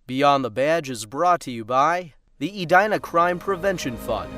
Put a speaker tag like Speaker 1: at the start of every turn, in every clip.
Speaker 1: Beyond the Badge is brought to you by the Edina Crime Prevention Fund.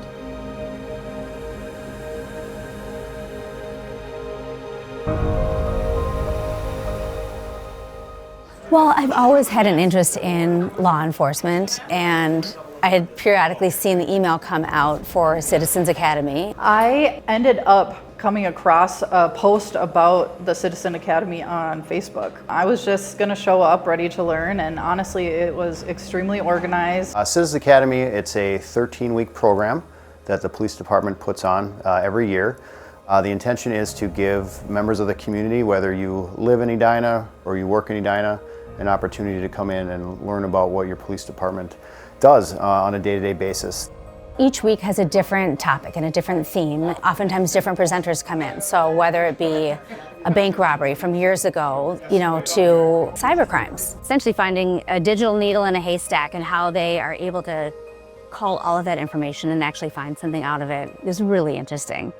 Speaker 2: Well, I've always had an interest in law enforcement, and I had periodically seen the email come out for Citizens Academy.
Speaker 3: I ended up coming across a post about the Citizen Academy on Facebook. I was just going to show up ready to learn, and honestly, it was extremely organized.
Speaker 4: Citizens Academy, it's a 13-week program that the police department puts on every year. The intention is to give members of the community, whether you live in Edina or you work in Edina, an opportunity to come in and learn about what your police department does on a day-to-day basis.
Speaker 2: Each week has a different topic and a different theme. Oftentimes different presenters come in. So whether it be a bank robbery from years ago, to cyber crimes. Essentially finding a digital needle in a haystack and how they are able to cull all of that information and actually find something out of it is really interesting.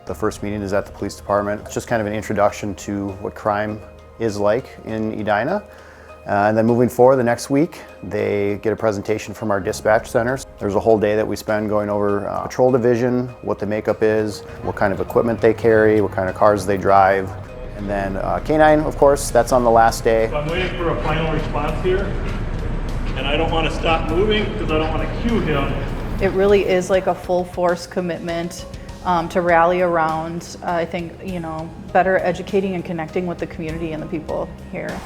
Speaker 4: The first meeting is at the police department. It's just kind of an introduction to what crime is like in Edina. And then moving forward, the next week, they get a presentation from our dispatch centers. There's a whole day that we spend going over patrol division, what the makeup is, what kind of equipment they carry, what kind of cars they drive. And then K9, of course, that's on the last day.
Speaker 5: So I'm waiting for a final response here, and I don't want to stop moving because I don't want to cue him.
Speaker 3: It really is like a full force commitment to rally around, I think, better educating and connecting with the community and the people here.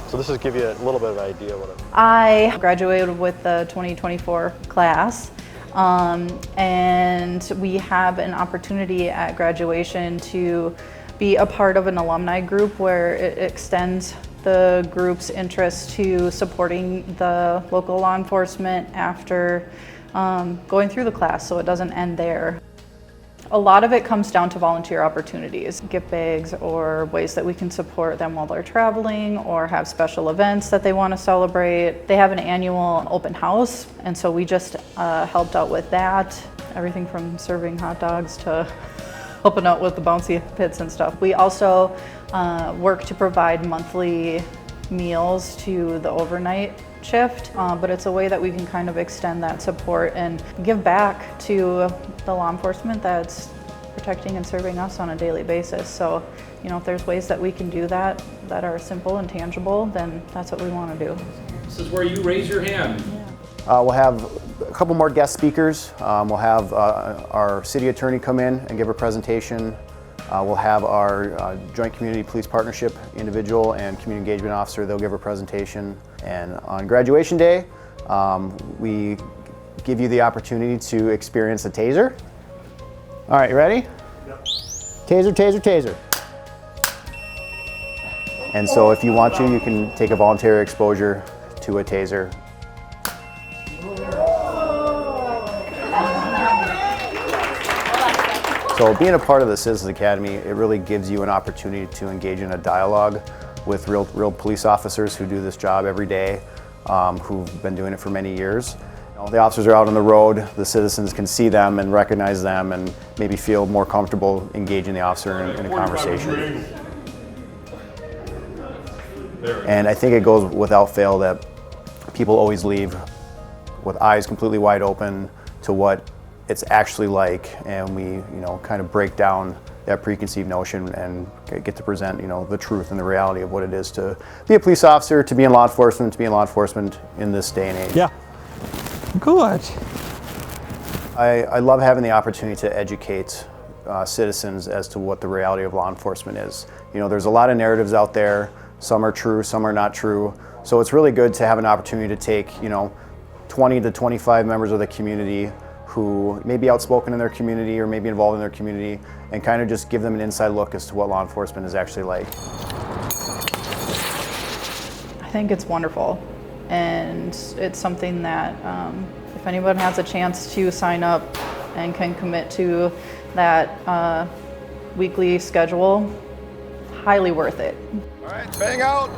Speaker 6: So this is give you a little bit of an idea what
Speaker 3: I graduated with the 2024 class, and we have an opportunity at graduation to be a part of an alumni group where it extends the group's interest to supporting the local law enforcement after going through the class, so it doesn't end there. A lot of it comes down to volunteer opportunities, gift bags or ways that we can support them while they're traveling or have special events that they want to celebrate. They have an annual open house, and so we just helped out with that. Everything from serving hot dogs to helping out with the bouncy pits and stuff. We also work to provide monthly meals to the overnight shift, but it's a way that we can kind of extend that support and give back to the law enforcement that's protecting and serving us on a daily basis. So, if there's ways that we can do that are simple and tangible, then that's what we want to do.
Speaker 7: This is where you raise your hand.
Speaker 3: Yeah.
Speaker 4: We'll have a couple more guest speakers. We'll have our city attorney come in and give a presentation. We'll have our Joint Community Police Partnership individual and community engagement officer. They'll give a presentation. And on graduation day, we give you the opportunity to experience a taser. All right, you ready?
Speaker 5: Yep.
Speaker 4: Taser, taser, taser. And so if you want to, you can take a voluntary exposure to a taser. So being a part of the Citizens Academy, it really gives you an opportunity to engage in a dialogue with real police officers who do this job every day, who've been doing it for many years. The officers are out on the road, the citizens can see them and recognize them and maybe feel more comfortable engaging the officer in a conversation. And I think it goes without fail that people always leave with eyes completely wide open to what it's actually like, and we kind of break down that preconceived notion and get to present the truth and the reality of what it is to be a police officer, to be in law enforcement in this day and age.
Speaker 8: Yeah, good.
Speaker 4: I love having the opportunity to educate citizens as to what the reality of law enforcement is. There's a lot of narratives out there. Some are true, some are not true. So it's really good to have an opportunity to take 20 to 25 members of the community who may be outspoken in their community or may be involved in their community and kind of just give them an inside look as to what law enforcement is actually like.
Speaker 3: I think it's wonderful, and it's something that if anyone has a chance to sign up and can commit to that weekly schedule, highly worth it.
Speaker 6: All right, bang out.